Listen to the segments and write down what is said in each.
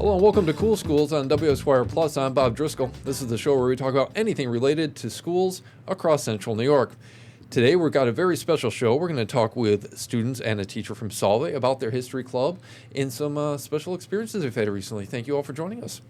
Hello and welcome to Cool Schools on WSYR Plus. I'm Bob Driscoll. This is the show where we talk about anything related to schools across central New York. Today we've got a very special show. We're going to talk with students and a teacher from Solvay about their history club and some special experiences they've had recently. Thank you all for joining us.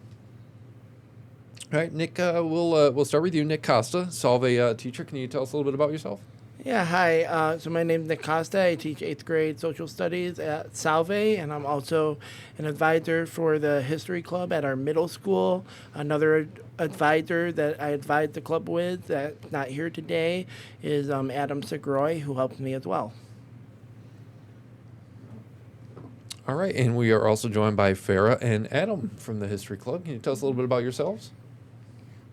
All right, Nick, we'll start with you. Nick Costa, Solvay teacher. Can you tell us a little bit about yourself? Yeah, hi. So my name's Nick Costa. I teach 8th grade social studies at Solvay, and I'm also an advisor for the history club at our middle school. Another advisor that I advise the club with that's not here today is Adam Segroy, who helps me as well. All right, and we are also joined by Farah and Adam from the history club. Can you tell us a little bit about yourselves?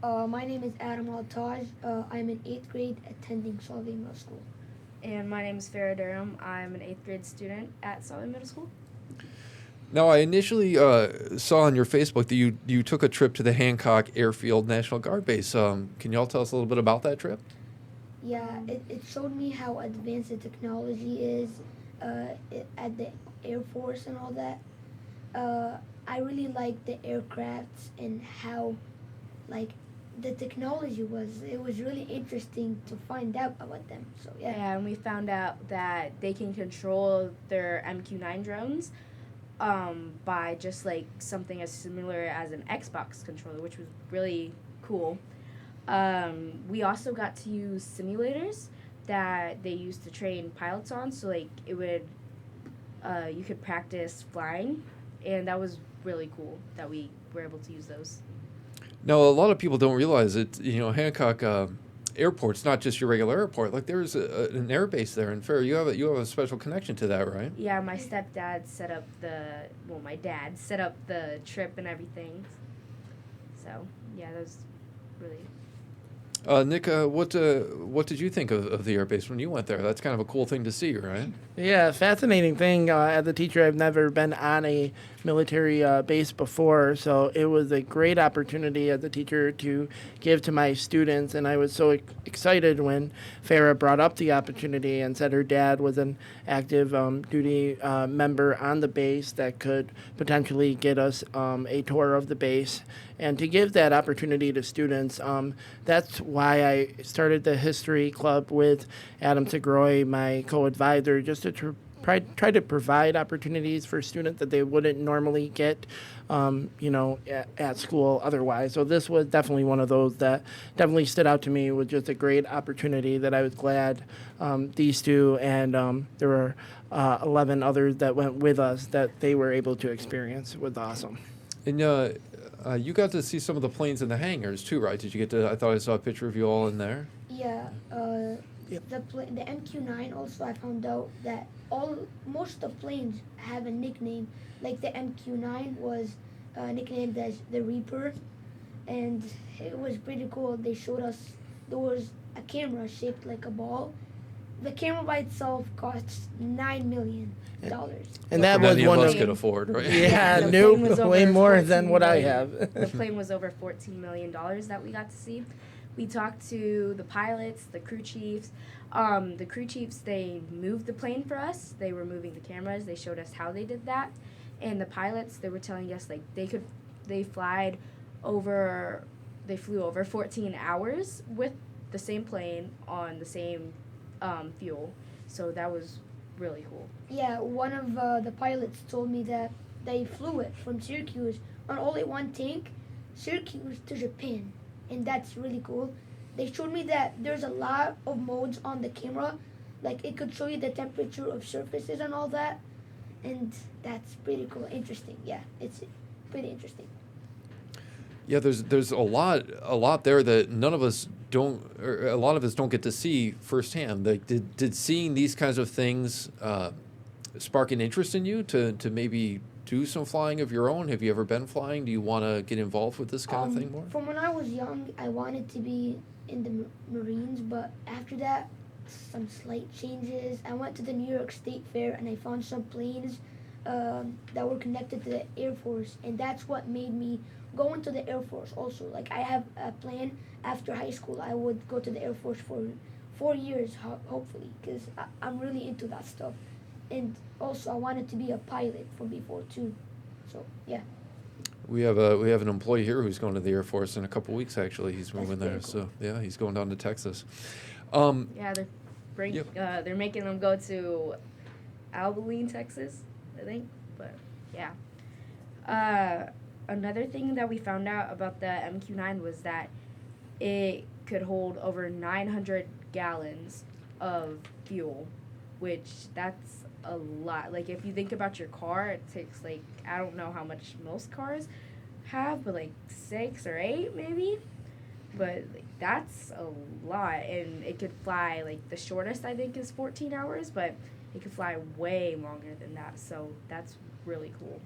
My name is Adam Altaj. I'm in 8th grade attending Solvay Middle School. And my name is Farah Durham. I'm an 8th grade student at Solvay Middle School. Now, I initially saw on your Facebook that you took a trip to the Hancock Airfield National Guard Base. Can you all tell us a little bit about that trip? Yeah, it showed me how advanced the technology is at the Air Force and all that. I really liked the aircrafts and how, the technology it was really interesting to find out about them. So yeah. And we found out that they can control their MQ-9 drones by just something as similar as an Xbox controller, which was really cool. We also got to use simulators that they used to train pilots on, so it would you could practice flying, and that was really cool that we were able to use those. Now, a lot of people don't realize it. Hancock Airport's not just your regular airport. There's an air base there. And Farrah, you have a special connection to that, right? Yeah, my stepdad set up my dad set up the trip and everything. So yeah, that was really. Nick, what did you think of the air base when you went there? That's kind of a cool thing to see, right? Yeah, fascinating thing. As a teacher, I've never been on a military base before, so it was a great opportunity as a teacher to give to my students, and I was so excited when Farah brought up the opportunity and said her dad was an active duty member on the base that could potentially get us a tour of the base. And to give that opportunity to students, that's why I started the history club with Adam Segroy, my co-advisor, just to try to provide opportunities for students that they wouldn't normally get, at school otherwise. So this was definitely one of those that definitely stood out to me. It was just a great opportunity that I was glad these two and there were 11 others that went with us that they were able to experience. It was awesome. And you got to see some of the planes in the hangars too, right? Did you get to? I thought I saw a picture of you all in there. Yeah. The MQ-9 also, I found out that most of the planes have a nickname. Like the MQ-9 was nicknamed as the Reaper, and it was pretty cool. They showed us there was a camera shaped like a ball. The camera by itself costs $9 million. And that was one of us could afford, right? Yeah, way more than what I have. The plane was over $14 million that we got to see. We talked to the pilots, the crew chiefs. The crew chiefs, they moved the plane for us. They were moving the cameras. They showed us how they did that. And the pilots, they were telling us they flew over 14 hours with the same plane on the same fuel. So that was really cool. Yeah, one of the pilots told me that they flew it from Syracuse on only one tank, Syracuse to Japan, and that's really cool. They showed me that there's a lot of modes on the camera, it could show you the temperature of surfaces and all that, and that's pretty cool, interesting. Yeah, it's pretty interesting. Yeah, there's a lot there that none of us don't, or a lot of us don't get to see firsthand. Did seeing these kinds of things spark an interest in you to maybe do some flying of your own? Have you ever been flying? Do you want to get involved with this kind of thing more? From when I was young, I wanted to be in the Marines, but after that, some slight changes. I went to the New York State Fair and I found some planes that were connected to the Air Force, and that's what made me go into the Air Force also. I have a plan after high school. I would go to the Air Force for 4 years, hopefully, because I'm really into that stuff. And also, I wanted to be a pilot from before, too. So, yeah. We have an employee here who's going to the Air Force in a couple weeks. Actually, he's moving there. very cool. So yeah, he's going down to Texas. Yeah, Yep. they're making them go to Abilene, Texas, I think. But yeah. Another thing that we found out about the MQ-9 was that it could hold over 900 gallons of fuel, which that's a lot. Like, if you think about your car, it takes, like, I don't know how much most cars have, but, like, 6 or 8 maybe. But, like, that's a lot. And it could fly, like, the shortest, I think, is 14 hours, but it could fly way longer than that. So that's really cool.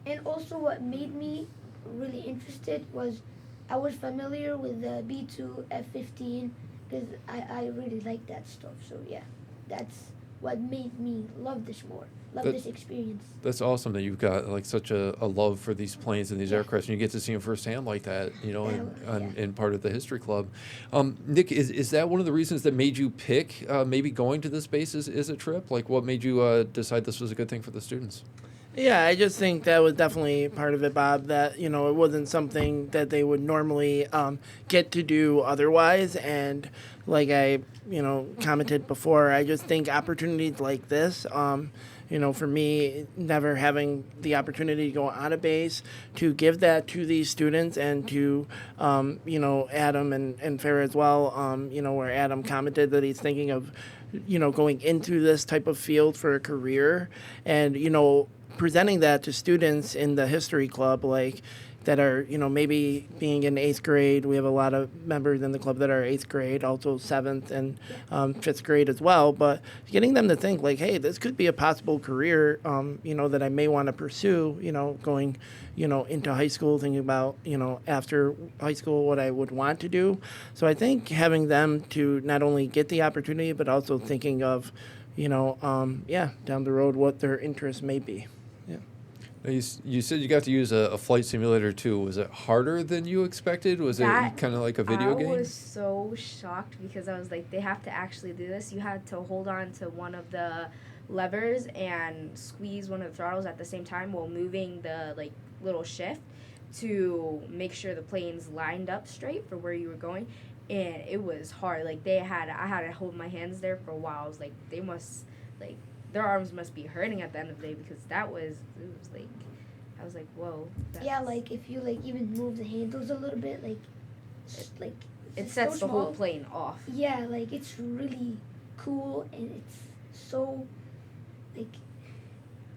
And also what made me really interested was I was familiar with the B-2 F-15 because I really like that stuff. So yeah, that's what made me love this more, this experience. That's awesome that you've got like such a love for these planes and these aircraft, and you get to see them firsthand like that, you know, in part of the History Club. Nick, is that one of the reasons that made you pick maybe going to this base as a trip? Like, what made you decide this was a good thing for the students? Yeah, I just think that was definitely part of it, Bob, that, you know, it wasn't something that they would normally get to do otherwise. And like I, you know, commented before, I just think opportunities like this, you know, for me, never having the opportunity to go on a base, to give that to these students and to, you know, Adam and Farah as well, you know, where Adam commented that he's thinking of, you know, going into this type of field for a career and, you know, presenting that to students in the history club, like that are, you know, maybe being in 8th grade. We have a lot of members in the club that are 8th grade, also 7th and 5th grade as well. But getting them to think like, hey, this could be a possible career, you know, that I may want to pursue, you know, going, you know, into high school, thinking about, you know, after high school, what I would want to do. So I think having them to not only get the opportunity, but also thinking of, you know, down the road, what their interests may be. Now, you said you got to use a flight simulator too. Was it harder than you expected? Was it kind of like a video game? I was so shocked because I was like, they have to actually do this. You had to hold on to one of the levers and squeeze one of the throttles at the same time while moving the like little shift to make sure the plane's lined up straight for where you were going. And it was hard. Like I had to hold my hands there for a while. I was like, they must like. Their arms must be hurting at the end of the day because it was like, I was like, whoa. Yeah, like if you like even move the handles a little bit, like it sets the whole plane off. Yeah, like it's really cool and it's so, like,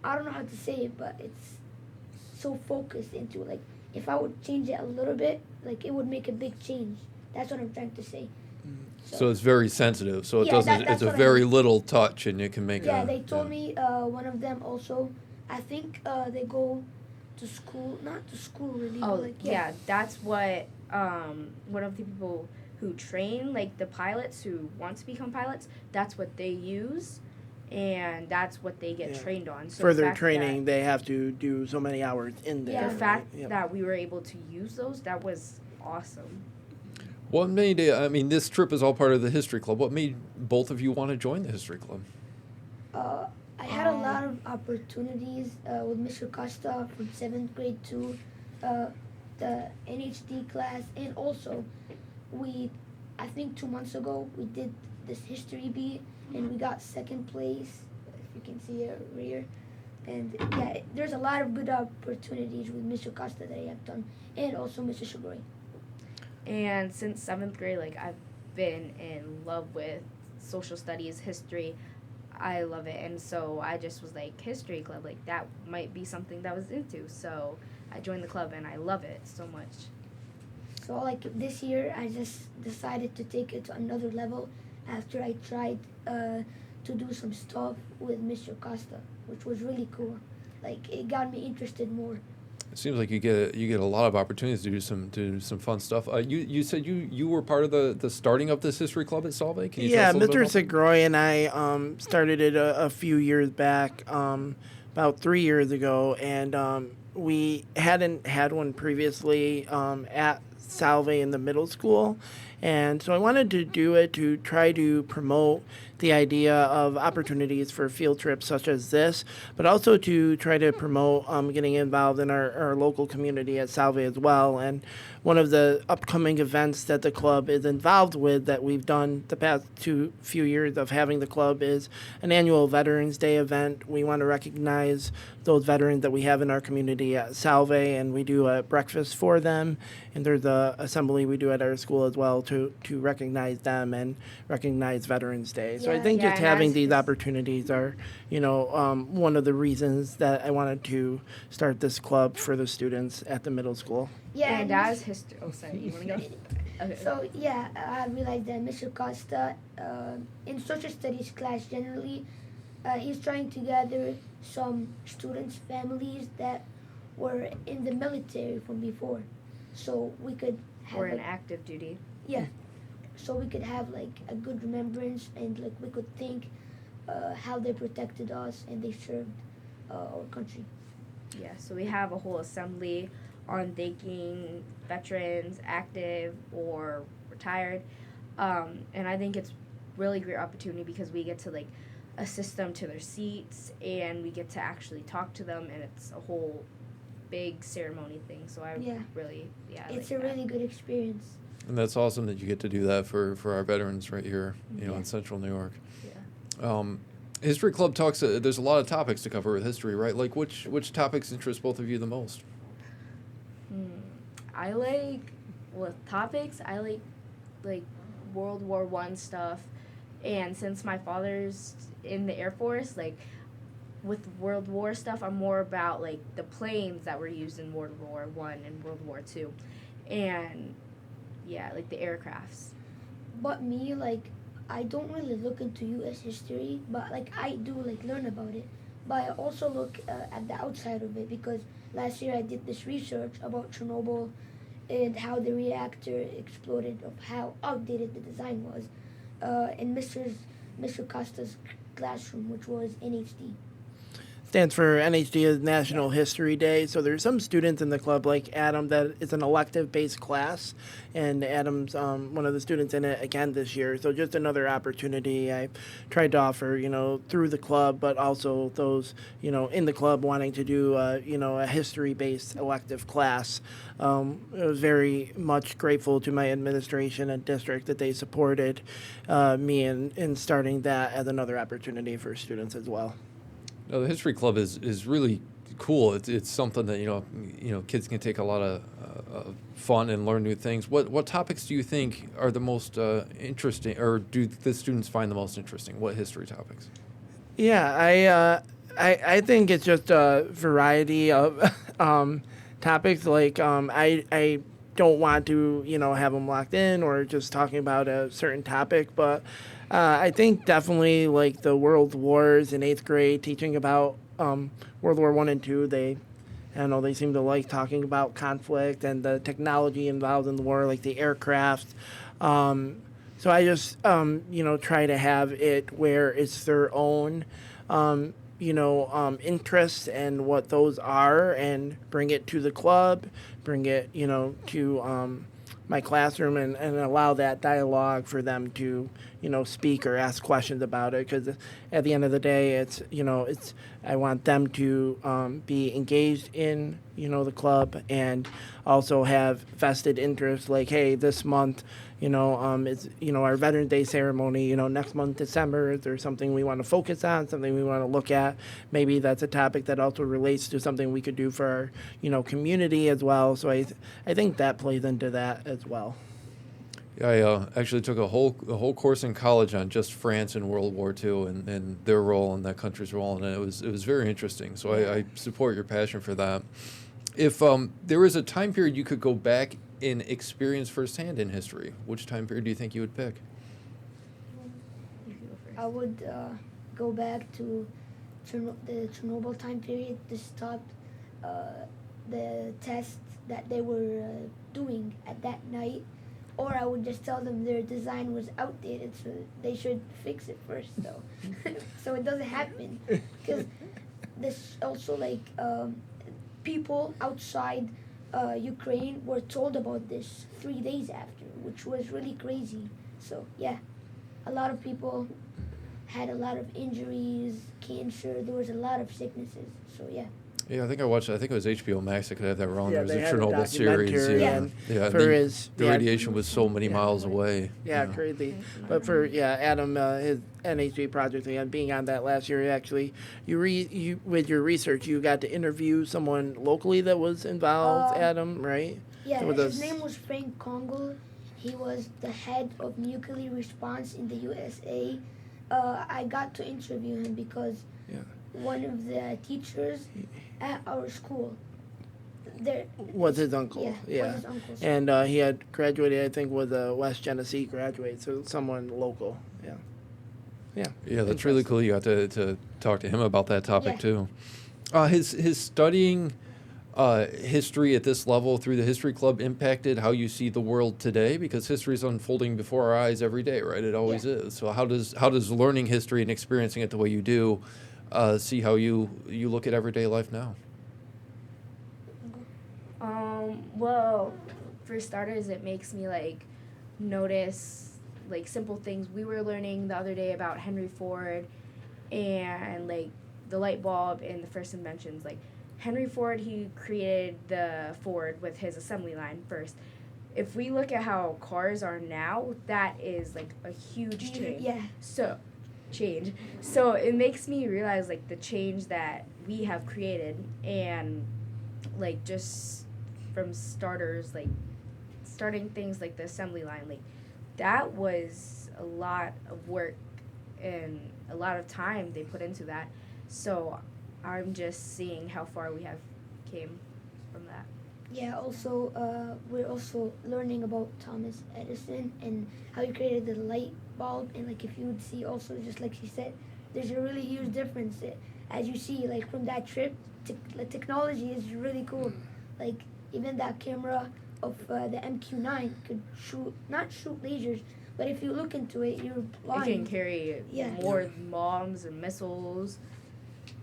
I don't know how to say it, but it's so focused into like, if I would change it a little bit, like it would make a big change. That's what I'm trying to say. So it's very sensitive. So it doesn't. It's a very little touch, and it can make. Yeah, they told me one of them also. I think they go to school, not to school really. Oh, but like, yeah, that's what one of the people who train, like the pilots who want to become pilots, that's what they use, and that's what they get trained on. So for their training, they have to do so many hours in there. Yeah. The fact that we were able to use those, that was awesome. What made it? I mean, this trip is all part of the History Club. What made both of you want to join the History Club? I had a lot of opportunities with Mr. Costa from 7th grade to the NHD class, and also I think 2 months ago, we did this history beat, and we got 2nd place, if you can see it here. And yeah, there's a lot of good opportunities with Mr. Costa that I have done, and also Mr. Shigori. And since 7th grade, like I've been in love with social studies, history. I love it. And so I just was like, history club, like that might be something that I was into. So I joined the club and I love it so much. So like this year, I just decided to take it to another level after I tried to do some stuff with Mr. Costa, which was really cool. Like it got me interested more. It seems like you get a lot of opportunities to do some fun stuff. You said you were part of the starting of this history club at Solvay. Can you tell us a little Mr. bit about Segroy and I started it a few years back, about 3 years ago, and we hadn't had one previously at Solvay in the middle school. And so I wanted to do it to try to promote the idea of opportunities for field trips such as this, but also to try to promote getting involved in our local community at Solvay as well. And one of the upcoming events that the club is involved with that we've done the past few years of having the club is an annual Veterans Day event. We want to recognize those veterans that we have in our community at Solvay, and we do a breakfast for them. And there's a assembly we do at our school as well to recognize them and recognize Veterans Day. So I think Yeah, just and having as these his- opportunities are, one of the reasons that I wanted to start this club for the students at the middle school. Yeah, and as history. Oh, sorry. You want to go? Okay. So yeah, I realized that Mr. Costa, in social studies class generally, he's trying to gather some students' families that were in the military from before, so we could have Or an active duty. so we could have like a good remembrance, and like we could think how they protected us and they served our country. Yeah, so we have a whole assembly on thanking veterans, active or retired, and I think it's really great opportunity because we get to like assist them to their seats and we get to actually talk to them, and it's a whole big ceremony thing. So I Yeah. really, It's like a that. really good experience. And that's awesome that you get to do that for our veterans right here, Yeah. in Central New York. Yeah. History Club talks. There's a lot of topics to cover with history, right? Like which topics interest both of you the most? I like topics. I like World War One stuff, and since my father's in the Air Force, like with World War stuff, I'm more about like the planes that were used in World War One and World War Two, and like the aircrafts. But me, like, I don't really look into U.S. history, but like I do like learn about it. But I also look at the outside of it, because last year I did this research about Chernobyl and how the reactor exploded, of how outdated the design was, in Mr. Costa's classroom, which was NHD. Stands for NHD is National History Day. So there's some students in the club like Adam that it's an elective-based class, and Adam's one of the students in it again this year. So just another opportunity I tried to offer, through the club, but also those, in the club wanting to do, a history-based elective class. I was very much grateful to my administration and district that they supported me in starting that as another opportunity for students as well. No, the History Club is really cool. It's something that kids can take a lot of fun and learn new things. What topics do you think are the most interesting, or do the students find the most interesting? What history topics? Yeah, I think it's just a variety of topics. Like I don't want to have them locked in or just talking about a certain topic, but I think definitely like the world wars in 8th grade, teaching about World War I and II. They seem to like talking about conflict and the technology involved in the war, like the aircraft. So I just try to have it where it's their own interests and what those are, and bring it to the club, bring it to my classroom, and allow that dialogue for them to speak or ask questions about it, because at the end of the day it's I want them to be engaged in the club, and also have vested interest, like, hey, this month it's our Veterans Day ceremony, next month December, is there something we want to focus on, something we want to look at? Maybe that's a topic that also relates to something we could do for our community as well. So I think that plays into that as well. Yeah, I actually took a whole course in college on just France and World War II and their role and that country's role, and it was very interesting. So I support your passion for that. If there was a time period you could go back and experience firsthand in history, which time period do you think you would pick? You can go first. I would go back to the Chernobyl time period to stop the tests that they were doing at that night. Or I would just tell them their design was outdated, so they should fix it first, though, so it doesn't happen. Because this also, like, people outside Ukraine were told about this 3 days after, which was really crazy. So yeah, a lot of people had a lot of injuries, cancer. There was a lot of sicknesses. So yeah. Yeah, I think it was HBO Max that could have that wrong. Yeah, There was they a had a Chernobyl series. documentary, Yeah, and yeah. for his the radiation was so many miles away. Yeah, you know. crazy. But for Adam, his NHG project again, being on that last year, actually, you with your research, you got to interview someone locally that was involved. Adam, right? Yeah, So with his us- name was Frank Kongel. He was the head of nuclear response in the USA. I got to interview him because one of the teachers at our school, was his uncle. was his uncle. And he had graduated, I think, was a West Genesee graduate, so someone local. Yeah, that's really cool. You got to talk to him about that topic too. His studying history at this level through the history club impacted how you see the world today, because history is unfolding before our eyes every day, right? It always is. So how does learning history and experiencing it the way you do see how you look at everyday life now? Well, for starters, it makes me like notice like simple things. We were learning the other day about Henry Ford and like the light bulb and the first inventions. Like Henry Ford, he created the Ford with his assembly line first. If we look at how cars are now, that is like a huge change. Yeah. So it makes me realize like the change that we have created, and like just from starters, like starting things like the assembly line, like that was a lot of work and a lot of time they put into that. So I'm just seeing how far we have came from that. Yeah, also, we're also learning about Thomas Edison and how he created the light bulb. And, like, if you would see also, just like she said, there's a really huge difference. As you see, like, from that trip, the technology is really cool. Like, even that camera of the MQ-9 could not shoot lasers, but if you look into it, you're blind. It can carry more bombs and missiles.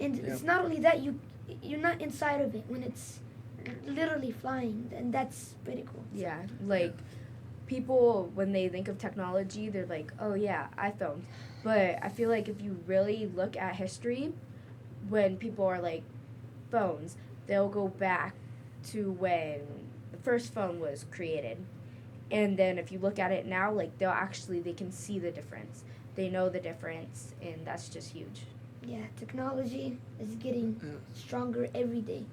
And it's not only that, you're not inside of it when it's literally flying, and that's pretty cool. Yeah, like people, when they think of technology, they're like, oh yeah, iPhone. But I feel like if you really look at history, when people are like phones, they'll go back to when the first phone was created. And then if you look at it now, like they can see the difference. They know the difference, and that's just huge. Yeah, technology is getting stronger every day.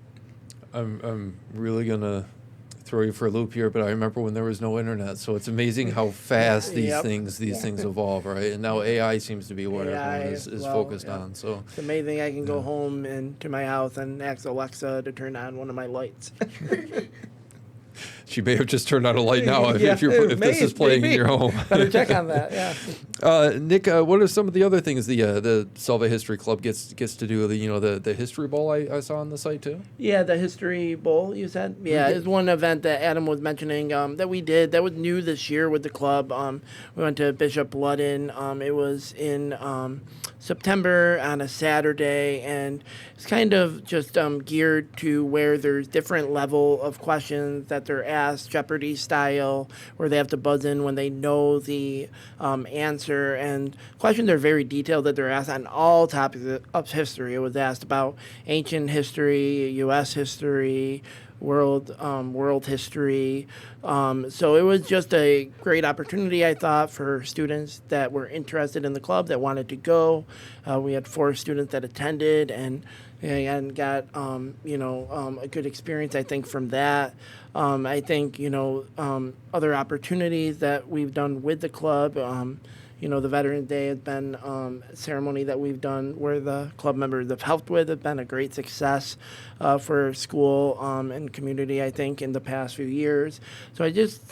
I'm really gonna throw you for a loop here, but I remember when there was no internet, so it's amazing how fast these things evolve, right? And now AI seems to be what everyone is focused on. So it's amazing. I can go home and to my house and ask Alexa to turn on one of my lights. she may have just turned on a light now if this is playing in your home. Better check on that. Yeah. Nick, what are some of the other things the Solvay History Club gets to do? The History Bowl I saw on the site too. Yeah, the History Bowl you said. Yeah, it's one event that Adam was mentioning that we did that was new this year with the club. We went to Bishop Ludden. It was in September on a Saturday, and it's kind of just geared to where there's different level of questions that they're asked, Jeopardy style, where they have to buzz in when they know the answer. And questions are very detailed that they're asked on all topics of history. It was asked about ancient history, U.S. history, world history. So it was just a great opportunity, I thought, for students that were interested in the club that wanted to go. We had 4 students that attended and got a good experience, I think, from that. I think other opportunities that we've done with the club. The Veterans Day has been a ceremony that we've done where the club members have helped with. It's been a great success for school and community, I think, in the past few years. So I just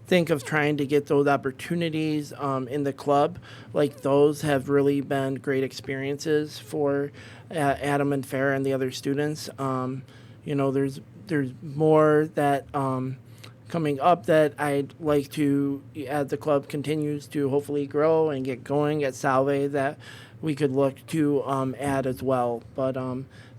think of trying to get those opportunities in the club. Like those have really been great experiences for Adam and Farah and the other students. There's more that coming up that I'd like to, as the club continues to hopefully grow and get going at Solvay, that we could look to add as well. But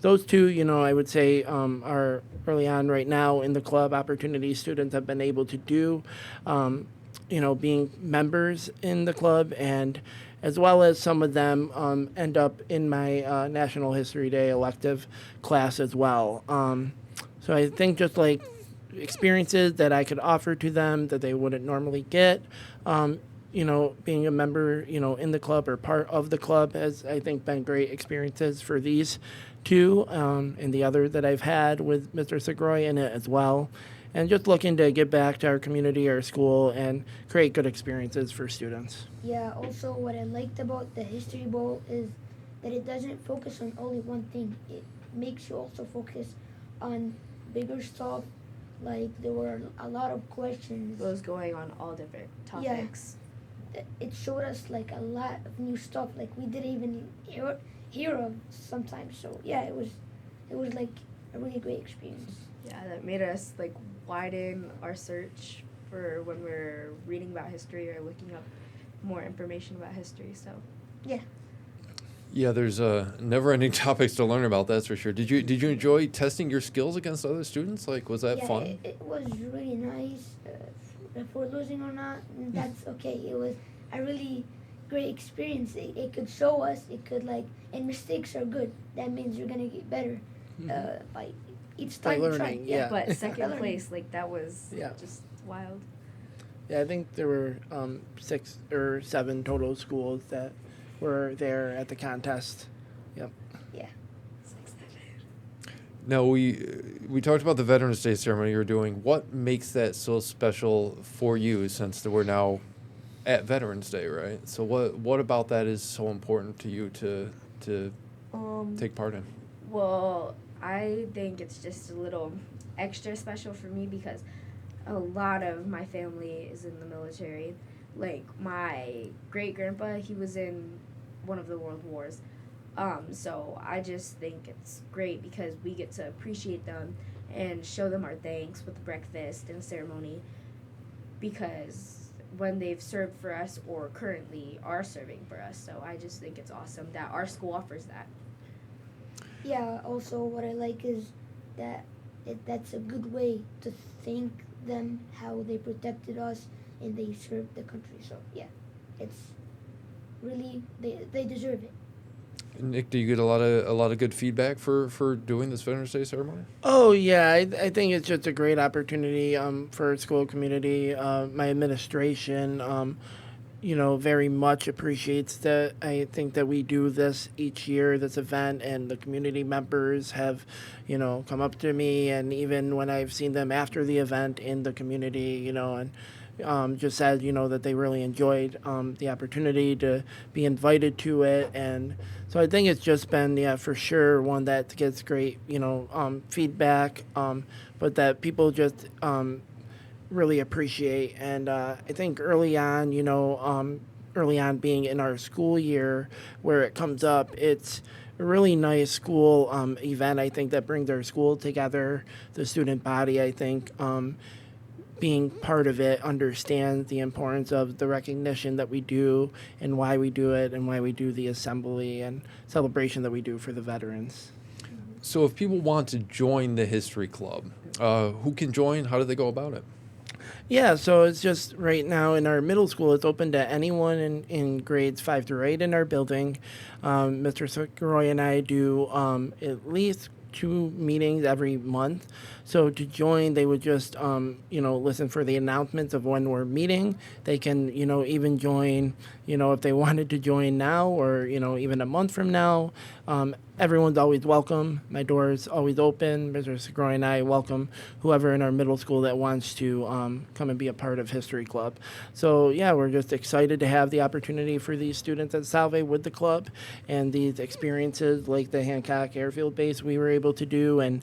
those two, I would say are early on right now in the club opportunities students have been able to do, being members in the club and as well as some of them end up in my National History Day elective class as well. So I think just like experiences that I could offer to them that they wouldn't normally get. Being a member, in the club or part of the club has, I think, been great experiences for these two, and the other that I've had with Mr. Segroy in it as well. And just looking to give back to our community, our school, and create good experiences for students. Yeah, also what I liked about the History Bowl is that it doesn't focus on only one thing. It makes you also focus on bigger stuff. Like there were a lot of questions. It was going on all different topics. Yeah. It showed us like a lot of new stuff like we didn't even hear of sometimes. So yeah, it was like a really great experience. Yeah, that made us like widen our search for when we're reading about history or looking up more information about history. So yeah. Yeah, there's never-ending topics to learn about. That's for sure. Did you enjoy testing your skills against other students? Like, was that fun? It was really nice. If we're losing or not, that's okay. It was a really great experience. It could show us. It could and mistakes are good. That means you're gonna get better by each time By you try. learning, yeah. But second place, that was just wild. Yeah, I think there were 6 or 7 total schools that were there at the contest. Yep. Yeah. Now, we talked about the Veterans Day ceremony you're doing. What makes that so special for you since we're now at Veterans Day, right? So what about that is so important to you to take part in? Well, I think it's just a little extra special for me because a lot of my family is in the military. Like my great-grandpa, he was in one of the world wars. So I just think it's great because we get to appreciate them and show them our thanks with breakfast and ceremony because when they've served for us or currently are serving for us. So I just think it's awesome that our school offers that. Yeah, also what I like is that that's a good way to thank them how they protected us and they served the country. So yeah, it's really they deserve it. Nick, do you get a lot of good feedback for doing this Veterans Day ceremony? Oh yeah, I think it's just a great opportunity for our school community. My administration, very much appreciates that. I think that we do this each year, this event, and the community members have, come up to me, and even when I've seen them after the event in the community, and just said, that they really enjoyed the opportunity to be invited to it. And so I think it's just been, for sure, one that gets great, feedback, but that people just really appreciate. And I think early on being in our school year where it comes up, it's a really nice school event, I think, that brings our school together, the student body, I think. Being part of it understands the importance of the recognition that we do and why we do it and why we do the assembly and celebration that we do for the veterans. So if people want to join the History Club, who can join? How do they go about it? Yeah, so it's just right now in our middle school, it's open to anyone in grades 5 through 8 in our building. Mr. Segroy and I do at least 2 meetings every month. So to join, they would just, listen for the announcements of when we're meeting. They can, even join, if they wanted to join now or, even a month from now. Everyone's always welcome. My door is always open. Mr. Segroy and I welcome whoever in our middle school that wants to come and be a part of History Club. So, yeah, we're just excited to have the opportunity for these students at Solvay with the club and these experiences like the Hancock Airfield base we were able to do and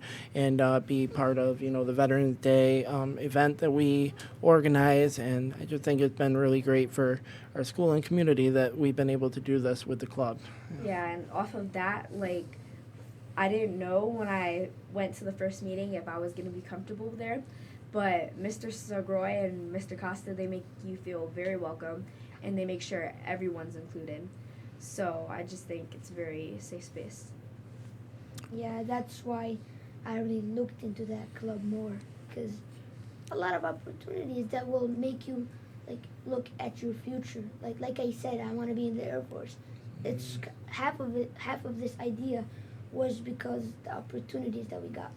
be part of, the Veterans Day event that we organize. And I just think it's been really great for our school and community that we've been able to do this with the club. Yeah, and off of that, I didn't know when I went to the first meeting if I was going to be comfortable there, but Mr. Segroy and Mr. Costa, they make you feel very welcome, and they make sure everyone's included. So I just think it's a very safe space. Yeah, that's why I really looked into that club more because a lot of opportunities that will make you look at your future. Like I said, I want to be in the Air Force. It's half of this idea was because the opportunities that we got.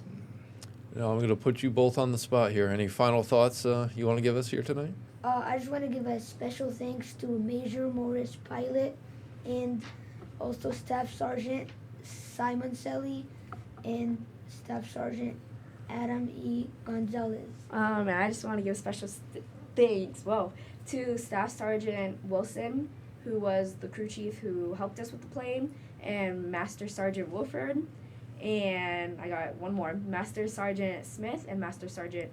Now I'm going to put you both on the spot here. Any final thoughts you want to give us here tonight? I just want to give a special thanks to Major Morris Pilot and also Staff Sergeant Simon Selly and Staff Sergeant Adam E. Gonzalez. And I just want to give special thanks, to Staff Sergeant Wilson, who was the crew chief who helped us with the plane, and Master Sergeant Wilford, and I got one more, Master Sergeant Smith and Master Sergeant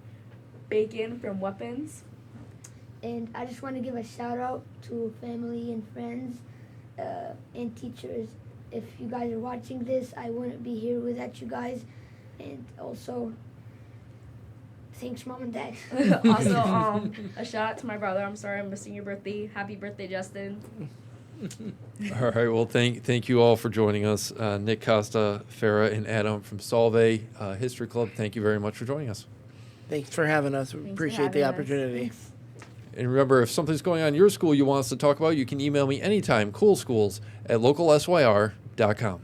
Bacon from Weapons. And I just want to give a shout out to family and friends and teachers. If you guys are watching this, I wouldn't be here without you guys. And also, thanks, Mom and Dad. Also, a shout out to my brother. I'm sorry I'm missing your birthday. Happy birthday, Justin. All right. Well, thank you all for joining us. Nick Costa, Farah, and Adam from Solvay History Club. Thank you very much for joining us. Thanks for having us. We Thanks for appreciate the having us. opportunity. Thanks. And remember, if something's going on in your school you want us to talk about, you can email me anytime, coolschools@localsyr.com.